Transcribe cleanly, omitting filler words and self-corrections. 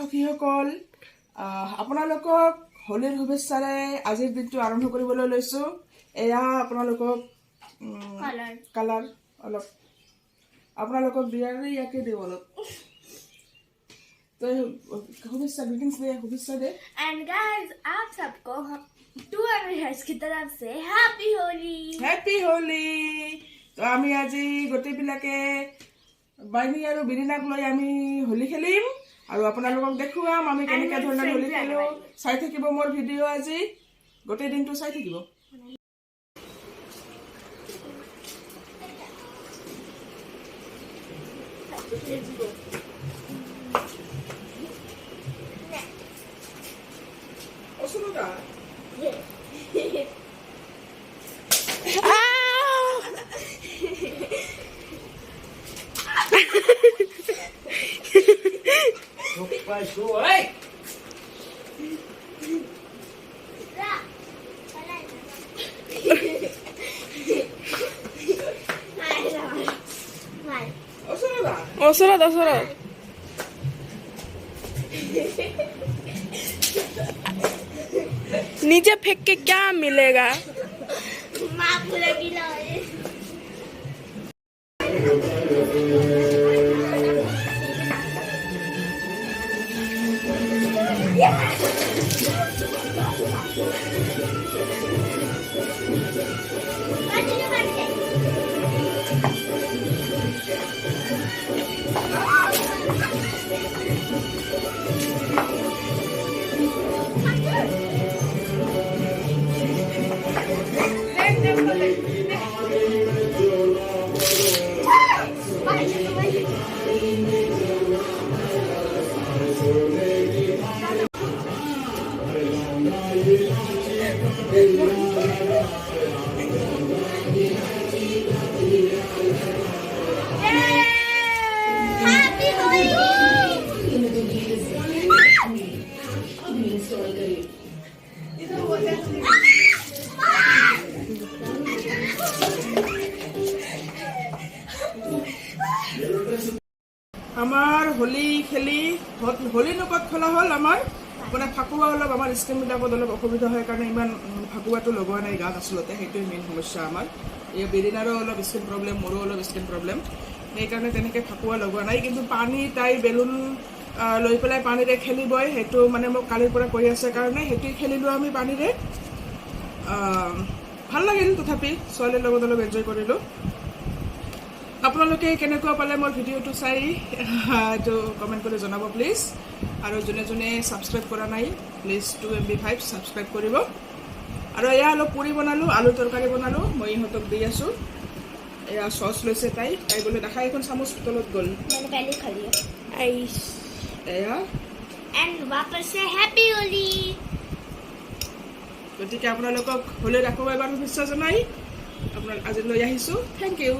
সখীসকল আপোনালোকক হোলীৰ শুভেচ্ছাৰে আজিৰ দিনটো আৰম্ভ কৰিবলৈ লৈছোঁ। এয়া আপোনালোকক কালাৰ অলপ আপোনালোকক দিয়াৰে ইয়াকে দিওঁ অলপ तो शुभेच्छा ग्रीटिंग्स दे शुभेच्छा दे एंड गाइस आप सबको टू एवरीहर्स की तरफ से हैप्पी होली। तो आमी আজি গোটেইবিলাকে বাইনি আৰু বিৰিনাক লৈ আমি হোলী খেলিম আৰু আপোনালোকক দেখুৱাম আমি কেনেকৈ ধৰণৰ হোলী খেলো। চাই থাকিব মোৰ ভিডিঅ' আজি গোটেই দিনটো চাই থাকিব। Osunuda. Osunuda. नीचे फेंक के क्या मिलेगा? माँ पूरा गीला है। আমাৰ হোলী খেলি হোলী নকত খেলা হ'ল আমাৰ মানে ফাকুৱা অলপ আমাৰ স্কিনবিলাকত অলপ অসুবিধা হয় কাৰণে ইমান ফাকুৱাটো লগোৱা নাই গাত আচলতে সেইটোৱে মেইন সমস্যা আমাৰ এই বেৰিনাৰো অলপ স্কিন প্ৰব্লেম মোৰো অলপ স্কিন প্ৰব্লেম সেইকাৰণে তেনেকৈ ফাকুৱা লগোৱা নাই কিন্তু পানী তাই বেলুন লৈ পেলাই পানীৰে খেলিবই সেইটো মানে মোক কালিৰ পৰা কৈ আছে কাৰণে সেইটোৱে খেলিলোঁ আমি পানীৰে ভাল লাগিল তথাপি ছোৱালীৰ লগত অলপ এনজয় কৰিলোঁ। আপোনালোকে কেনেকুৱা পালে মোৰ ভিডিঅ'টো চাই এইটো কমেণ্ট কৰি জনাব প্লিজ আৰু যোনে যোনে ছাবস্ক্ৰাইব কৰা নাই প্লিজ 2MB5 ছাবস্ক্ৰাইব কৰিব। আৰু এয়া অলপ পুৰি বনালোঁ আলু তৰকাৰী বনালোঁ মই ইহঁতক দি আছোঁ। এয়া চচ লৈছে তাই বোলে নাখায় এখন চামুচ তলত গ'ল এয়া গতিকে আপোনালোকক হোলীৰ আকৌ এবাৰ শুভেচ্ছা জনাই আপোনাক আজি লৈ আহিছোঁ। Thank U.